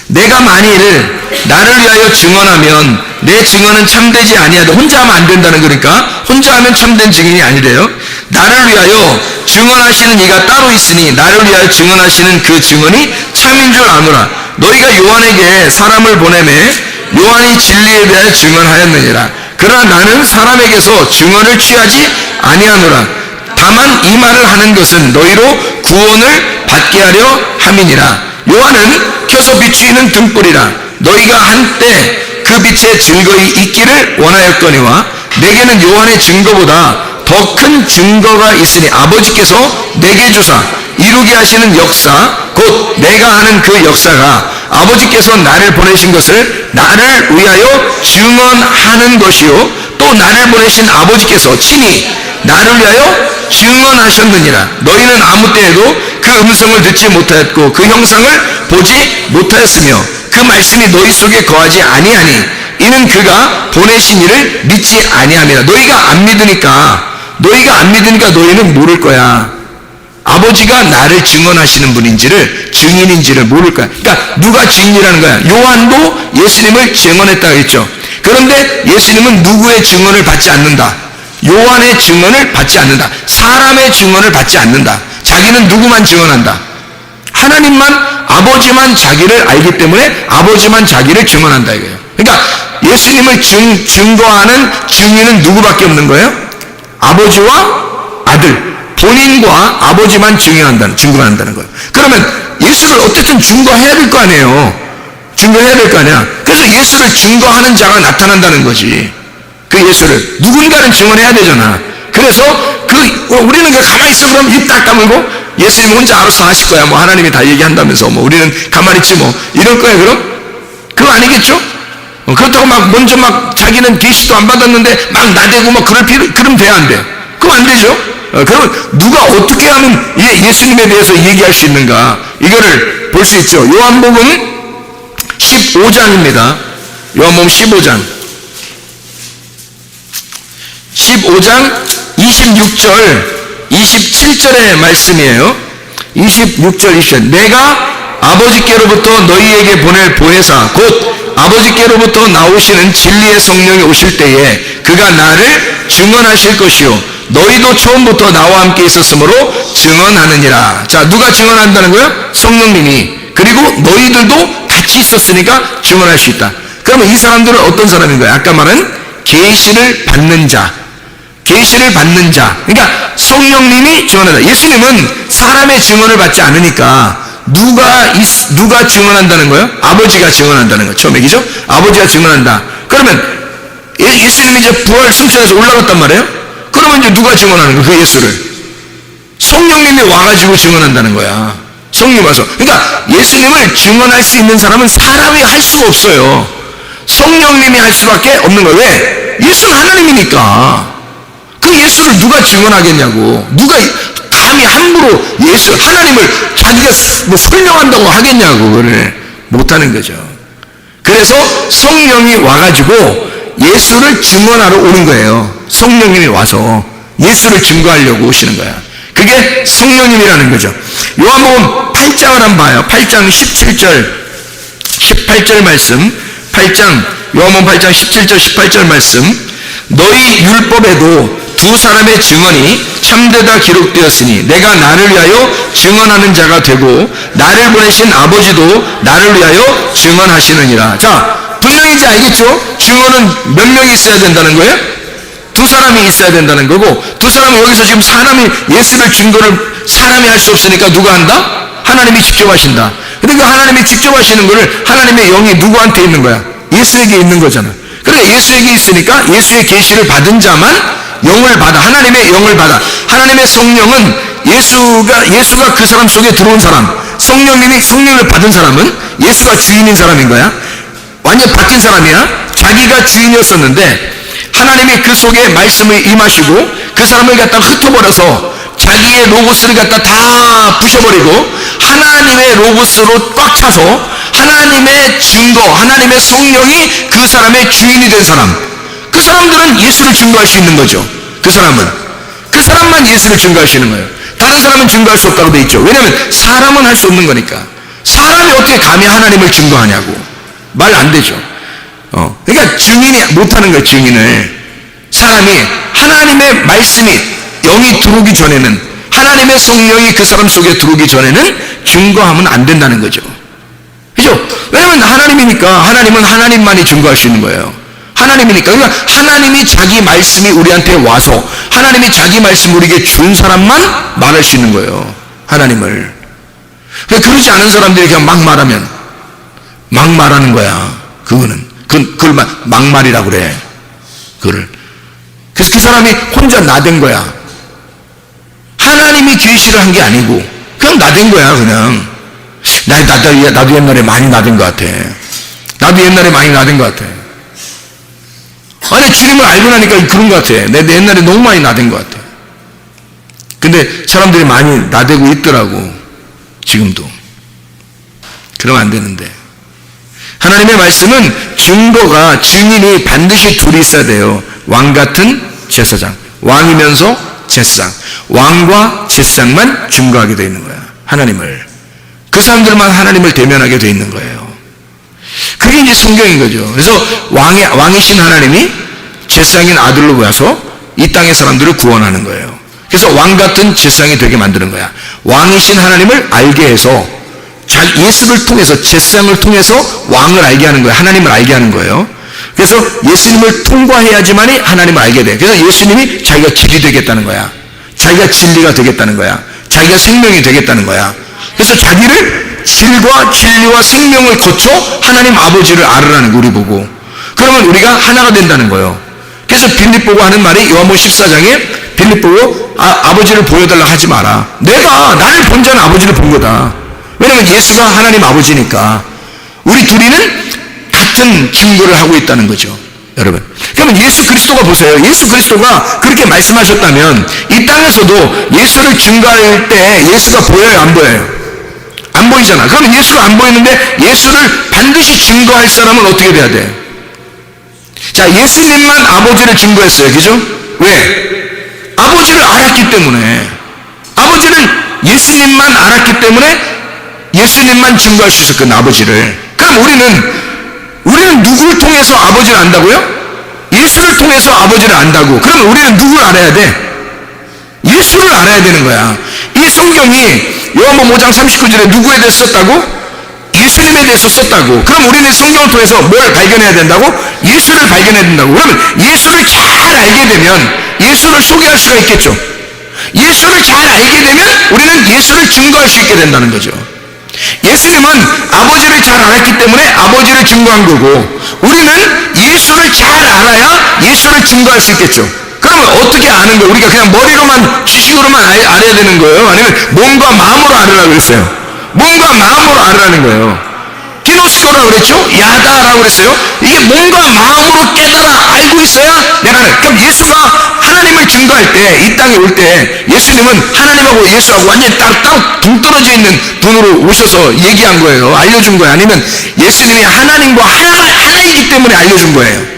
내가 만일 나를 위하여 증언하면 내 증언은 참되지 아니하다. 혼자 하면 안 된다는 거니까 혼자 하면 참된 증인이 아니래요. 나를 위하여 증언하시는 이가 따로 있으니 나를 위하여 증언하시는 그 증언이 참인 줄 아노라. 너희가 요한에게 사람을 보내매 요한이 진리에 대하여 증언하였느니라. 그러나 나는 사람에게서 증언을 취하지 아니하노라. 다만 이 말을 하는 것은 너희로 구원을 받게 하려 함이니라. 요한은 켜서 비추이는 등불이라. 너희가 한때 그 빛에 즐거이 있기를 원하였거니와 내게는 요한의 증거보다 더 큰 증거가 있으니 아버지께서 내게 주사 이루게 하시는 역사, 곧 내가 하는 그 역사가 아버지께서 나를 보내신 것을 나를 위하여 증언하는 것이요 또 나를 보내신 아버지께서 친히 나를 위하여 증언하셨느니라. 너희는 아무 때에도 그 음성을 듣지 못하였고 그 형상을 보지 못하였으며 그 말씀이 너희 속에 거하지 아니하니 이는 그가 보내신 이를 믿지 아니함이라. 너희가 안 믿으니까 너희는 모를 거야. 아버지가 나를 증언하시는 분인지를, 증인인지를 모를 거야. 그러니까 누가 증인이라는 거야? 요한도 예수님을 증언했다고 했죠. 그런데 예수님은 누구의 증언을 받지 않는다? 요한의 증언을 받지 않는다. 사람의 증언을 받지 않는다. 자기는 누구만 증언한다? 하나님만, 아버지만 자기를 알기 때문에 아버지만 자기를 증언한다 이거예요. 그러니까 예수님을 증거하는 증인은 누구밖에 없는 거예요? 아버지와 아들, 본인과 아버지만 증거한다는 거예요. 그러면 예수를 어쨌든 증거해야 될 거 아니에요. 증거해야 될 거 아니야. 그래서 예수를 증거하는 자가 나타난다는 거지. 그 예수를 누군가는 증언해야 되잖아. 그래서 우리는 가만히 있어 그럼 입 딱 다물고 예수님 혼자 알아서 하실 거야. 뭐 하나님이 다 얘기한다면서 뭐 우리는 가만히 있지 뭐 이럴 거야 그럼? 그거 아니겠죠? 그렇다고 막 먼저 막 자기는 계시도 안 받았는데 막 나대고 막 그럼 돼 안 돼? 그럼 안 되죠? 그럼 누가 어떻게 하면 예수님에 대해서 얘기할 수 있는가? 이거를 볼 수 있죠. 요한복음 15장입니다. 요한복음 15장 26절 27절의 말씀이에요. 26절 27절 내가 아버지께로부터 너희에게 보낼 보혜사 곧 아버지께로부터 나오시는 진리의 성령이 오실 때에 그가 나를 증언하실 것이요 너희도 처음부터 나와 함께 있었으므로 증언하느니라. 자, 누가 증언한다는 거야? 성령님이. 그리고 너희들도 같이 있었으니까 증언할 수 있다. 그러면 이 사람들은 어떤 사람인 거야? 아까 말한 계시를 받는 자. 계시를 받는 자. 그러니까 성령님이 증언한다. 예수님은 사람의 증언을 받지 않으니까 누가 증언한다는 거예요? 아버지가 증언한다는 거예요. 처음에 그죠? 아버지가 증언한다. 그러면 예수님이 이제 부활 승천해서 올라갔단 말이에요? 그러면 이제 누가 증언하는 거예요? 그 예수를? 성령님이 와가지고 증언한다는 거야. 성령이 와서. 그러니까 예수님을 증언할 수 있는 사람은 사람이 할 수가 없어요. 성령님이 할 수밖에 없는 거예요. 왜? 예수는 하나님이니까. 그 예수를 누가 증언하겠냐고. 누가 감히 함부로 하나님을 자기가 뭐 설명한다고 하겠냐고. 그걸 못하는 거죠. 그래서 성령이 와가지고 예수를 증언하러 오는 거예요. 성령님이 와서 예수를 증거하려고 오시는 거야. 그게 성령님이라는 거죠. 요한복음 8장을 한번 봐요. 8장 18절 말씀. 요한복음 8장 17절 18절 말씀. 너희 율법에도 두 사람의 증언이 참되다 기록되었으니 내가 나를 위하여 증언하는 자가 되고 나를 보내신 아버지도 나를 위하여 증언하시느니라. 자, 분명히 이제 알겠죠? 증언은 몇 명이 있어야 된다는 거예요? 두 사람이 있어야 된다는 거고, 두 사람은 여기서 지금 예수를 증거를 사람이 할 수 없으니까 누가 한다? 하나님이 직접 하신다. 근데 그 하나님이 직접 하시는 거를 하나님의 영이 누구한테 있는 거야? 예수에게 있는 거잖아. 그러니까 예수에게 있으니까 예수의 계시를 받은 자만 영을 받아. 하나님의 영을 받아. 하나님의 성령은 예수가 그 사람 속에 들어온 사람, 성령님이 성령을 받은 사람은 예수가 주인인 사람인 거야. 완전 바뀐 사람이야. 자기가 주인이었었는데 하나님이 그 속에 말씀을 임하시고 그 사람을 갖다 흩어버려서 자기의 로고스를 갖다 다 부셔버리고 하나님의 로고스로 꽉 차서 하나님의 증거, 하나님의 성령이 그 사람의 주인이 된 사람. 그 사람들은 예수를 증거할 수 있는 거죠. 그 사람만 예수를 증거할 수 있는 거예요. 다른 사람은 증거할 수 없다고 돼 있죠. 왜냐하면 사람은 할 수 없는 거니까. 사람이 어떻게 감히 하나님을 증거하냐고. 말 안 되죠. 그러니까 증인이 못하는 거예요. 증인을. 사람이 하나님의 말씀이 영이 들어오기 전에는, 하나님의 성령이 그 사람 속에 들어오기 전에는 증거하면 안 된다는 거죠. 그죠? 왜냐면 하나님이니까. 하나님은 하나님만이 증거할 수 있는 거예요. 하나님이니까. 그러니까 하나님이 자기 말씀이 우리한테 와서 하나님이 자기 말씀을 우리에게 준 사람만 말할 수 있는 거예요. 하나님을. 그러지 않은 사람들이 그냥 막 말하면 막 말하는 거야. 그걸 막말이라고 그래. 그래서 그 사람이 혼자 나댄 거야. 하나님이 계시를 한 게 아니고 그냥 나댄 거야. 그냥 나도 옛날에 많이 나댄 것 같아. 아니, 주님을 알고 나니까 그런 것 같아. 내 옛날에 너무 많이 나댄 것 같아. 근데 사람들이 많이 나대고 있더라고. 지금도. 그러면 안 되는데. 하나님의 말씀은 증인이 반드시 둘이 있어야 돼요. 왕 같은 제사장. 왕이면서 제사장. 왕과 제사장만 증거하게 되어 있는 거야. 하나님을. 그 사람들만 하나님을 대면하게 되어 있는 거예요. 그게 이제 성경인 거죠. 그래서 왕이신 하나님이 제사장인 아들로 와서 이 땅의 사람들을 구원하는 거예요. 그래서 왕 같은 제사장이 되게 만드는 거야. 왕이신 하나님을 알게 해서 예수를 통해서, 제사장을 통해서 왕을 알게 하는 거예요. 하나님을 알게 하는 거예요. 그래서 예수님을 통과해야지만이 하나님을 알게 돼. 그래서 예수님이 자기가 길이 되겠다는 거야. 자기가 진리가 되겠다는 거야. 자기가 생명이 되겠다는 거야. 그래서 자기를 질과 진리와 생명을 거쳐 하나님 아버지를 알으라는 거, 우리 보고. 그러면 우리가 하나가 된다는 거예요. 그래서 빌립 보고 하는 말이 요한복음 14장에 빌립 보고 아버지를 보여달라 하지 마라. 나를 본 자는 아버지를 본 거다. 왜냐면 예수가 하나님 아버지니까. 우리 둘이는 같은 증거를 하고 있다는 거죠. 여러분, 그러면 예수 그리스도가 보세요. 예수 그리스도가 그렇게 말씀하셨다면 이 땅에서도 예수를 증거할 때 예수가 보여요, 안 보여요? 안 보이잖아. 그러면 예수가 안 보이는데 예수를 반드시 증거할 사람은 어떻게 돼야 돼? 자, 예수님만 아버지를 증거했어요. 그죠? 왜? 아버지를 알았기 때문에. 아버지를 예수님만 알았기 때문에 예수님만 증거할 수 있었거든, 아버지를. 그럼 우리는 누구를 통해서 아버지를 안다고요? 예수를 통해서 아버지를 안다고. 그러면 우리는 누구를 알아야 돼? 예수를 알아야 되는 거야. 이 성경이 요한복음 5장 39절에 누구에 대해서 썼다고? 예수님에 대해서 썼다고. 그럼 우리는 성경을 통해서 뭘 발견해야 된다고? 예수를 발견해야 된다고. 그러면 예수를 잘 알게 되면 예수를 소개할 수가 있겠죠. 예수를 잘 알게 되면 우리는 예수를 증거할 수 있게 된다는 거죠. 예수님은 아버지를 잘 알았기 때문에 아버지를 증거한 거고, 우리는 예수를 잘 알아야 예수를 증거할 수 있겠죠. 그러면 어떻게 아는 거예요? 우리가 그냥 머리로만, 지식으로만 알아야 되는 거예요? 아니면 몸과 마음으로 알으라고 그랬어요? 몸과 마음으로 알으라는 거예요. 기노스코라고 그랬죠? 야다라고 그랬어요? 이게 몸과 마음으로 깨달아 알고 있어야 내가 하는. 그럼 예수가 하나님을 증거할 때, 이 땅에 올 때 예수님은 하나님하고 예수하고 완전히 따로 동떨어져 있는 분으로 오셔서 얘기한 거예요. 알려준 거예요. 아니면 예수님이 하나님과 하나이기 때문에 알려준 거예요.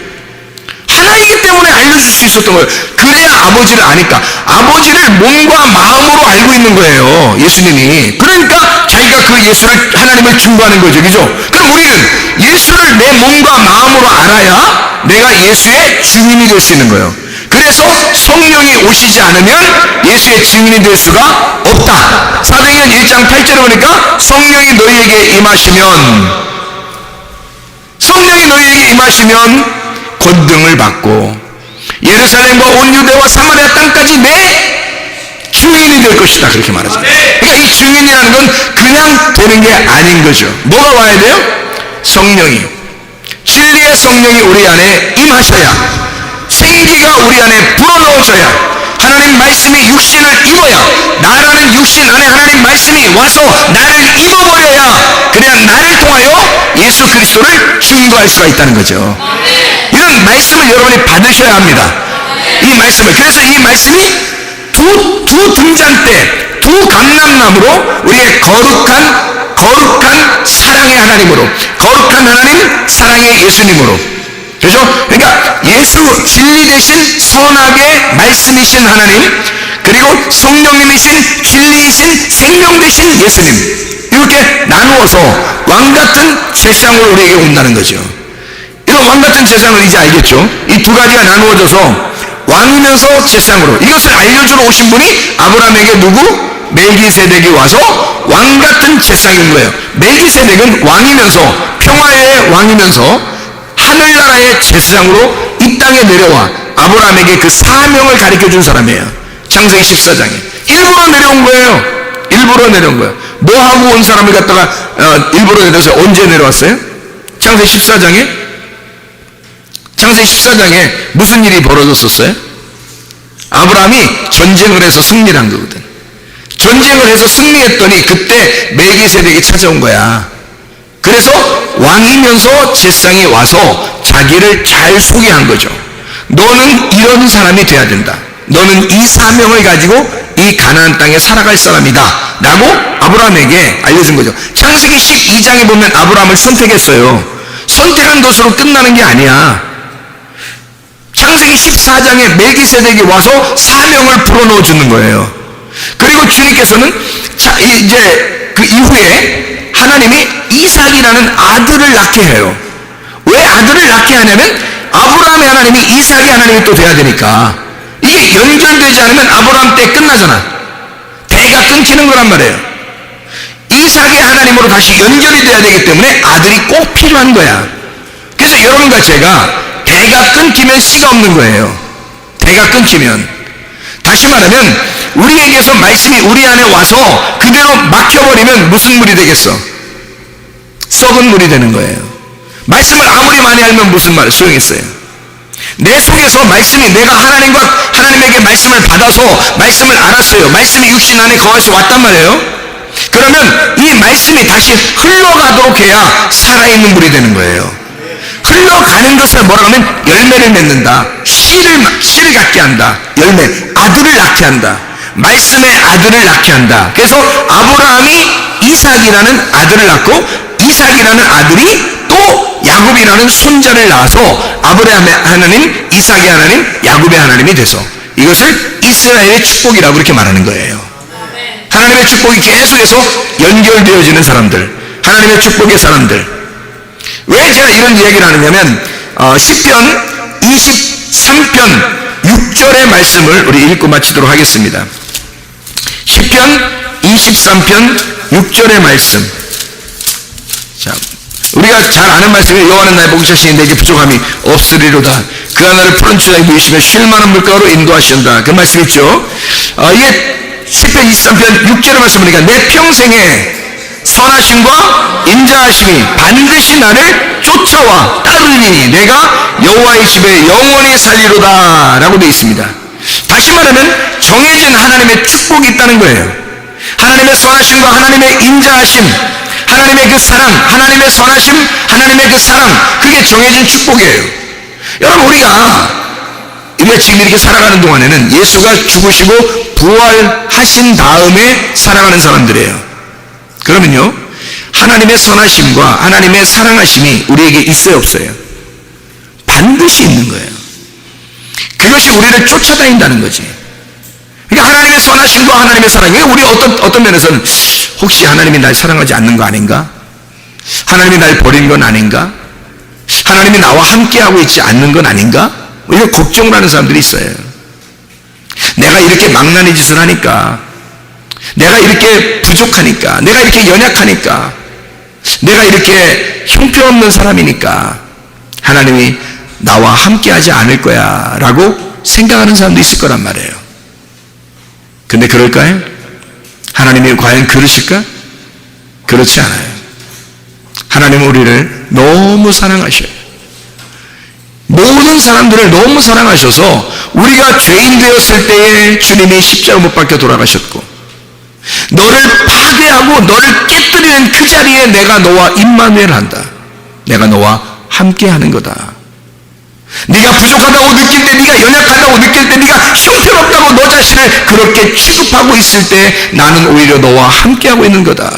하나이기 때문에 알려줄 수 있었던 거예요. 그래야 아버지를 아니까. 아버지를 몸과 마음으로 알고 있는 거예요, 예수님이. 그러니까 자기가 그 예수를, 하나님을 증거하는 거죠. 그죠? 그럼 우리는 예수를 내 몸과 마음으로 알아야 내가 예수의 증인이 될 수 있는 거예요. 그래서 성령이 오시지 않으면 예수의 증인이 될 수가 없다. 사도행전 1장 8절에 보니까 성령이 너희에게 임하시면 권능을 받고 예루살렘과 온 유대와 사마리아 땅까지 내 증인이 될 것이다. 그렇게 말하잖아요. 그러니까 이 증인이라는 건 그냥 되는 게 아닌 거죠. 뭐가 와야 돼요? 성령이, 진리의 성령이 우리 안에 임하셔야, 생기가 우리 안에 불어넣어져야, 하나님 말씀이 육신을 입어야, 나라는 육신 안에 하나님 말씀이 와서 나를 입어버려야, 그래야 나를 통하여 예수 그리스도를 증거할 수가 있다는 거죠. 이런 말씀을 여러분이 받으셔야 합니다. 이 말씀을. 그래서 이 말씀이 두 등잔대, 두 감람나무로 우리의 거룩한 사랑의 하나님으로, 거룩한 하나님, 사랑의 예수님으로. 그죠? 그러니까 예수, 진리 대신 선하게 말씀이신 하나님, 그리고 성령님이신 진리이신 생명 대신 예수님, 이렇게 나누어서 왕같은 세상으로 우리에게 온다는 거죠. 이런 왕같은 세상을 이제 알겠죠? 이 두 가지가 나누어져서 왕이면서 세상으로, 이것을 알려주러 오신 분이 아브라함에게 누구? 멜기세덱이 와서 왕같은 세상이 온 거예요. 멜기세덱은 왕이면서, 평화의 왕이면서 하늘나라의 제사장으로 이 땅에 내려와 아브라함에게 그 사명을 가르쳐준 사람이에요. 창세기 14장에 일부러 내려온 거예요. 일부러 내려온 거예요. 뭐 하고 온 사람을 갖다가 일부러 내려서 언제 내려왔어요? 창세기 14장에 무슨 일이 벌어졌었어요? 아브라함이 전쟁을 해서 승리를 한 거거든. 전쟁을 해서 승리했더니 그때 멜기세덱이 찾아온 거야. 그래서 왕이면서 제사장이 와서 자기를 잘 소개한 거죠. 너는 이런 사람이 돼야 된다. 너는 이 사명을 가지고 이 가나안 땅에 살아갈 사람이다 라고 아브라함에게 알려준 거죠. 창세기 12장에 보면 아브라함을 선택했어요. 선택한 것으로 끝나는 게 아니야. 창세기 14장에 멜기세덱이 와서 사명을 불어넣어 주는 거예요. 그리고 주님께서는 이제 그 이후에 하나님이 이삭이라는 아들을 낳게 해요. 왜 아들을 낳게 하냐면 아브라함의 하나님이 이삭의 하나님이 또 돼야 되니까. 이게 연결되지 않으면 아브라함 때 끝나잖아. 대가 끊기는 거란 말이에요. 이삭의 하나님으로 다시 연결이 돼야 되기 때문에 아들이 꼭 필요한 거야. 그래서 여러분과 제가 대가 끊기면 씨가 없는 거예요. 대가 끊기면. 다시 말하면 우리에게서 말씀이 우리 안에 와서 그대로 막혀버리면 무슨 물이 되겠어? 썩은 물이 되는 거예요. 말씀을 아무리 많이 알면 무슨 말 소용있어요. 내 속에서 말씀이, 내가 하나님에게 말씀을 받아서 말씀을 알았어요. 말씀이 육신 안에 거해서 왔단 말이에요. 그러면 이 말씀이 다시 흘러가도록 해야 살아있는 물이 되는 거예요. 흘러가는 것을 뭐라고 하면 열매를 맺는다. 씨를 갖게 한다. 열매, 아들을 낳게 한다. 말씀의 아들을 낳게 한다. 그래서 아브라함이 이삭이라는 아들을 낳고, 이삭이라는 아들이 또 야곱이라는 손자를 낳아서 아브라함의 하나님, 이삭의 하나님, 야곱의 하나님이 돼서 이것을 이스라엘의 축복이라고 그렇게 말하는 거예요. 하나님의 축복이 계속해서 연결되어지는 사람들, 하나님의 축복의 사람들. 왜 제가 이런 이야기를 하느냐면 시편 23편 6절의 말씀을 우리 읽고 마치도록 하겠습니다. 시편 23편 6절의 말씀. 자, 우리가 잘 아는 말씀이에요. 여호와는 나의 목자시니 내게 부족함이 없으리로다. 그가 나를 푸른 추장에 누이시며 쉴만한 물가로 인도하신다. 그 말씀 있죠. 이게 시편 23편 6절의 말씀 보니까 내 평생에 선하심과 인자하심이 반드시 나를 쫓아와 따르니 내가 여호와의 집에 영원히 살리로다 라고 되어 있습니다. 다시 말하면 정해진 하나님의 축복이 있다는 거예요. 하나님의 선하심과 하나님의 인자하심, 하나님의 그 사랑, 하나님의 선하심, 하나님의 그 사랑, 그게 정해진 축복이에요. 여러분, 우리가 지금 이렇게 살아가는 동안에는 예수가 죽으시고 부활하신 다음에 살아가는 사람들이에요. 그러면요, 하나님의 선하심과 하나님의 사랑하심이 우리에게 있어요, 없어요? 반드시 있는 거예요. 그것이 우리를 쫓아다닌다는 거지. 그러니까 하나님의 선하심과 하나님의 사랑이, 우리 어떤 면에서는 혹시 하나님이 날 사랑하지 않는 거 아닌가? 하나님이 날 버린 건 아닌가? 하나님이 나와 함께하고 있지 않는 건 아닌가? 이런 걱정을 하는 사람들이 있어요. 내가 이렇게 망나니 짓을 하니까, 내가 이렇게 부족하니까, 내가 이렇게 연약하니까, 내가 이렇게 형편없는 사람이니까 하나님이 나와 함께하지 않을 거야 라고 생각하는 사람도 있을 거란 말이에요. 근데 그럴까요? 하나님이 과연 그러실까? 그렇지 않아요. 하나님은 우리를 너무 사랑하셔요. 모든 사람들을 너무 사랑하셔서 우리가 죄인 되었을 때에 주님이 십자가 못 박혀 돌아가셨고, 너를 파괴하고 너를 깨뜨리는 그 자리에 내가 너와 임마누엘 한다. 내가 너와 함께하는 거다. 네가 부족하다고 느낄 때, 네가 연약하다고 느낄 때, 네가 형편없다고 너 자신을 그렇게 취급하고 있을 때 나는 오히려 너와 함께하고 있는 거다.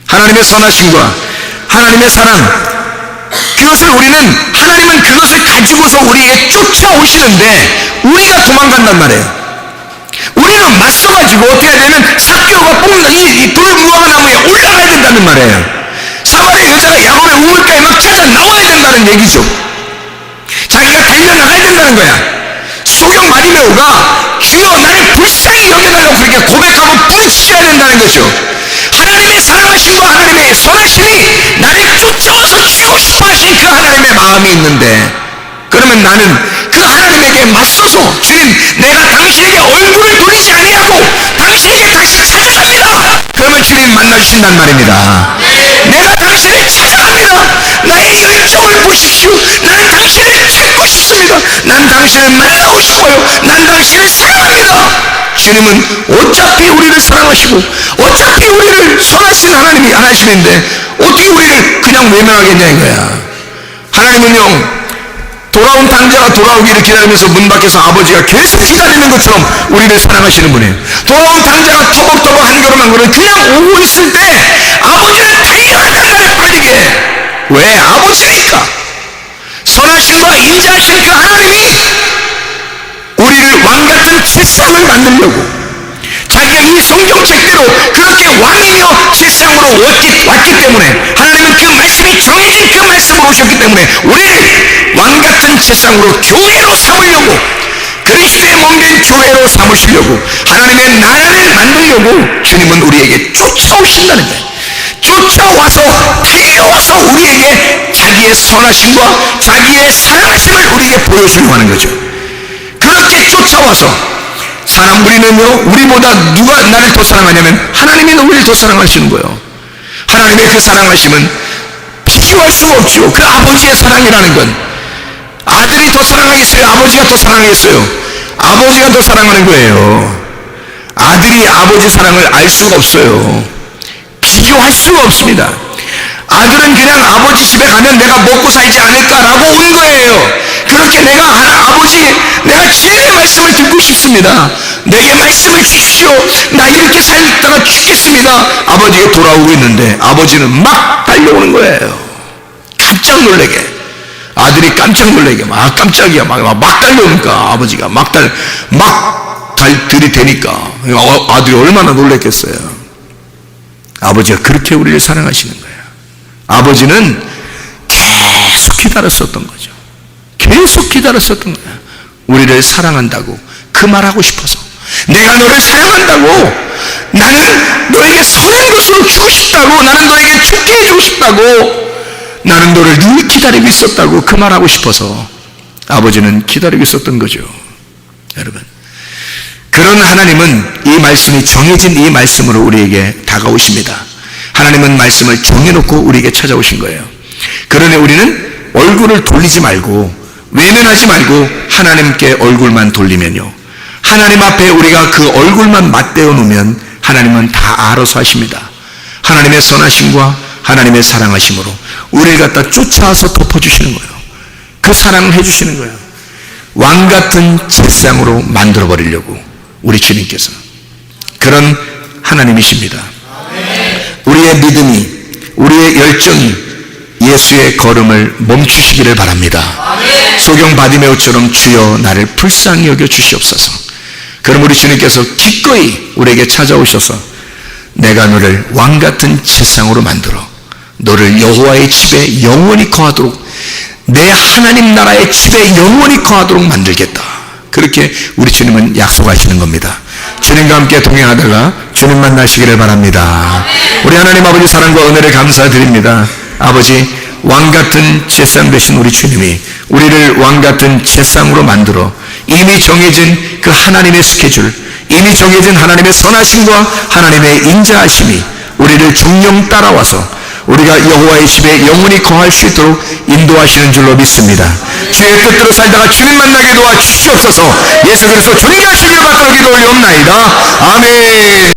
하나님의 선하심과 하나님의 사랑, 그것을 하나님은 그것을 가지고서 우리에게 쫓아오시는데 우리가 도망간단 말이에요. 우리는 맞서가지고 어떻게 해야 되면 삭개오가 이 돌무화과 나무에 올라가야 된다는 말이에요. 사마리아 여자가 야곱의 우물가에 막 찾아 나와야 된다는 얘기죠. 자기가 달려나가야 된다는 거야. 소경 마리메오가 주여 나를 불쌍히 여겨달라고 그렇게 고백하고 부르짖어야 된다는 거죠. 하나님의 사랑하심과 하나님의 선하심이 나를 쫓아와서 주고 싶어 하신 그 하나님의 마음이 있는데, 그러면 나는 그 하나님에게 맞서서 주님, 내가 당신에게 얼굴을 돌리지 아니하고 당신에게 다시 찾아갑니다. 그러면 주님 만나주신단 말입니다. 내가 당신을 찾아갑니다. 나의 열정을 보십시오. 나는 당신을 찾고 싶습니다. 난 당신을 만나고 싶어요. 난 당신을 사랑합니다. 주님은 어차피 우리를 사랑하시고 어차피 우리를 선하신 하나님인데 어떻게 우리를 그냥 외면하겠냐 이거야. 하나님은요, 돌아온 탕자가 돌아오기를 기다리면서 문 밖에서 아버지가 계속 기다리는 것처럼 우리를 사랑하시는 분이에요. 돌아온 탕자가 터벅터벅 한 걸음 한 걸음 그냥 오고 있을 때 아버지는 달려간다는 빠르게. 왜? 아버지니까. 선하심과 인자하신 그 하나님이 우리를 왕같은 세상을 만들려고 자기가 이 성경책대로 그렇게 왕이며 세상으로 왔기 때문에, 하나님은 그 말씀이 정해진 그 말씀으로 오셨기 때문에 우리를 왕같은 세상으로 교회로 삼으려고, 그리스도의 몸된 교회로 삼으시려고, 하나님의 나라를 만들려고 주님은 우리에게 쫓아오신다는 거예요. 쫓아와서 달려와서 우리에게 자기의 선하심과 자기의 사랑하심을 우리에게 보여주려고 하는 거죠. 그렇게 쫓아와서, 사람 우리는요, 우리보다 누가 나를 더 사랑하냐면 하나님이 우리를 더 사랑하시는 거예요. 하나님의 그 사랑하심은 비교할 수가 없죠. 그 아버지의 사랑이라는 건 아들이 더 사랑하겠어요? 아버지가 더 사랑하겠어요? 아버지가 더 사랑하는 거예요. 아들이 아버지 사랑을 알 수가 없어요. 비교할 수가 없습니다. 아들은 그냥 아버지 집에 가면 내가 먹고 살지 않을까라고 온 거예요. 그렇게 내가 주님의 말씀을 듣고 싶습니다. 내게 말씀을 주십시오. 나 이렇게 살다가 죽겠습니다. 아버지가 돌아오고 있는데 아버지는 막 달려오는 거예요. 깜짝 놀래게. 아들이 깜짝 놀래게 깜짝이야 막 달려오니까 아버지가 막 들이대니까 아들이 얼마나 놀랬겠어요. 아버지가 그렇게 우리를 사랑하시는 거예요. 아버지는 계속 기다렸었던 거죠. 계속 기다렸었던 거예요. 우리를 사랑한다고 그 말하고 싶어서, 내가 너를 사랑한다고, 나는 너에게 선한 것으로 주고 싶다고, 나는 너에게 좋게 해주고 싶다고, 나는 너를 늘 기다리고 있었다고 그 말하고 싶어서 아버지는 기다리고 있었던 거죠. 여러분, 그런 하나님은 이 말씀이 정해진 이 말씀으로 우리에게 다가오십니다. 하나님은 말씀을 정해놓고 우리에게 찾아오신 거예요. 그러니 우리는 얼굴을 돌리지 말고, 외면하지 말고 하나님께 얼굴만 돌리면요, 하나님 앞에 우리가 그 얼굴만 맞대어 놓으면 하나님은 다 알아서 하십니다. 하나님의 선하심과 하나님의 사랑하심으로 우리를 갖다 쫓아와서 덮어주시는 거예요. 그 사랑을 해주시는 거예요. 왕같은 제상으로 만들어버리려고 우리 주님께서 그런 하나님이십니다. 우리의 믿음이, 우리의 열정이 예수의 걸음을 멈추시기를 바랍니다. 소경 바디메오처럼 주여 나를 불쌍히 여겨 주시옵소서. 그럼 우리 주님께서 기꺼이 우리에게 찾아오셔서 내가 너를 왕같은 제상으로 만들어 너를 여호와의 집에 영원히 거하도록, 내 하나님 나라의 집에 영원히 거하도록 만들겠다. 그렇게 우리 주님은 약속하시는 겁니다. 주님과 함께 동행하다가 주님 만나시기를 바랍니다. 우리 하나님 아버지 사랑과 은혜를 감사드립니다. 아버지, 왕같은 제상 되신 우리 주님이 우리를 왕같은 제상으로 만들어 이미 정해진 그 하나님의 스케줄, 이미 정해진 하나님의 선하심과 하나님의 인자하심이 우리를 종종 따라와서 우리가 여호와의 집에 영원히 거할 수 있도록 인도하시는 줄로 믿습니다. 주의 뜻대로 살다가 주님 만나게 도와주시옵소서. 예수 그리스도 존귀하시길 받들어 기도 올리옵나이다. 아멘.